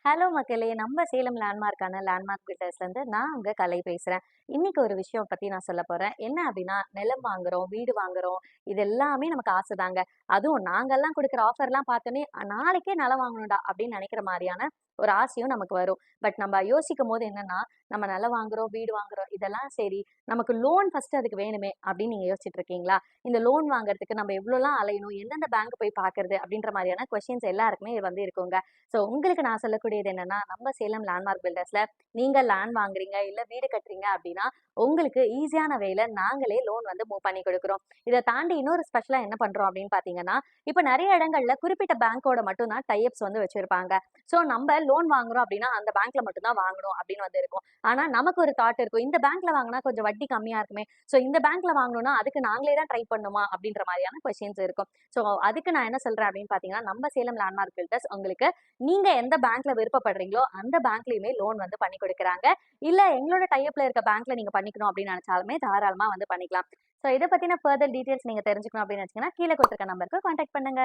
Hello மக்களே! நம்ம Salem லேண்ட்மார்க்கான landmark பில்டர்ஸ்லேருந்து நான் உங்க கலை பேசுறேன். இன்னைக்கு ஒரு விஷயம் பத்தி நான் சொல்லப் போறேன். என்ன அப்டின்னா, நிலம் வாங்குறோம், வீடு வாங்குறோம். இது எல்லாமே நமக்கு ஆசைதாங்க. அதுவும் நாங்கலாம் குடுக்குற ஆஃபர்லாம் பார்த்தோனே, நாளைக்கே நிலம் வாங்கணும்டா அப்டின்னு நெனைக்கிற மாரியான ஒரு ஆசையும் நமக்கு வரும். பட் நம்ம யோசிக்கும்போது என்னன்னா, நம்ம நிலம் வாங்குறோம், வீடு வாங்குறோம். இதெல்லாம் சரி, நமக்கு லோன் ஃபர்ஸ்ட் அதுக்கு வேணுமே அப்டின்னு நீங்க யோசிச்சுட்டு இருக்கீங்களா? இந்த லோன் வாங்குறதுக்கு நம்ம எவ்வளோலாம் அலையணும்? எந்தெந்த பேங்க் போய் பார்க்கறது? அப்டின்ற மாரியான கொஸ்டின்ஸ் எல்லாருக்குமே இருக்குங்க. ஸோ உங்களுக்கு நான் சொல்லக்கூடியது என்னன்னா, நம்ம சேலம் லேண்ட்மார்க் பில்டர்ஸ்ல நீங்க லேண்ட் வாங்குறீங்க, இல்ல வீடு கட்டுறீங்க அப்டின்னா, உங்களுக்கு ஈஸியான வேல நாங்களே லோன் மூவ் பண்ணி குடுக்குறோம். இத தாண்டி இன்னொரு ஸ்பெஷலா என்ன பண்றோம் அப்டின்னு பார்த்தீங்கன்னா, இப்ப நெறைய இடங்கள்ல குறிப்பிட்ட பேங்கோட மட்டும் தான் டை அப்ஸ் வச்சிருப்பாங்க. ஸோ நம்ம லோன் வாங்குறோம் அப்டின்னா, அந்த பேங்க்ல மட்டும் தான் வாங்கணும் அப்டின்னு இருக்கும். ஆனா நமக்கு ஒரு தாட் இருக்கும். இந்த பேங்க்ல வாங்குனா கொஞ்சம் வட்டி கம்மியா இருக்குமே. ஸோ இந்த பேங்க்ல வாங்கணும்னா அதுக்கு நாங்களே தான் ட்ரை பண்ணணுமா? அப்டின்ற மாரியான கொஸ்டின்ஸ் இருக்கும். ஸோ அதுக்கு நான் என்ன சொல்றேன் அப்டின்னு பார்த்தீங்கன்னா, நம்ம சேலம் லேண்ட்மார்க் பில்டர்ஸ் உங்களுக்கு நீங்க எந்த பேங்க்ல விருப்பப்படுறீங்களோ அந்த பேங்க்லயுமே லோன் பண்ணி கொடுக்குறாங்க. இல்ல எங்களோட டை அப்ல இருக்க பேங்க்ல நீங்க பண்ணிக்கணும் அப்படின்னு நினைச்சாலுமே தாராளமா பண்ணிக்கலாம். சோ இத பத்தின ஃபர்தர் டீடைல்ஸ் நீங்க தெரிஞ்சுக்கணும் அப்படின்னு நினைச்சீங்கன்னா கீழ குடுத்திருக்க நம்பருக்கு கான்டாக்ட் பண்ணுங்க.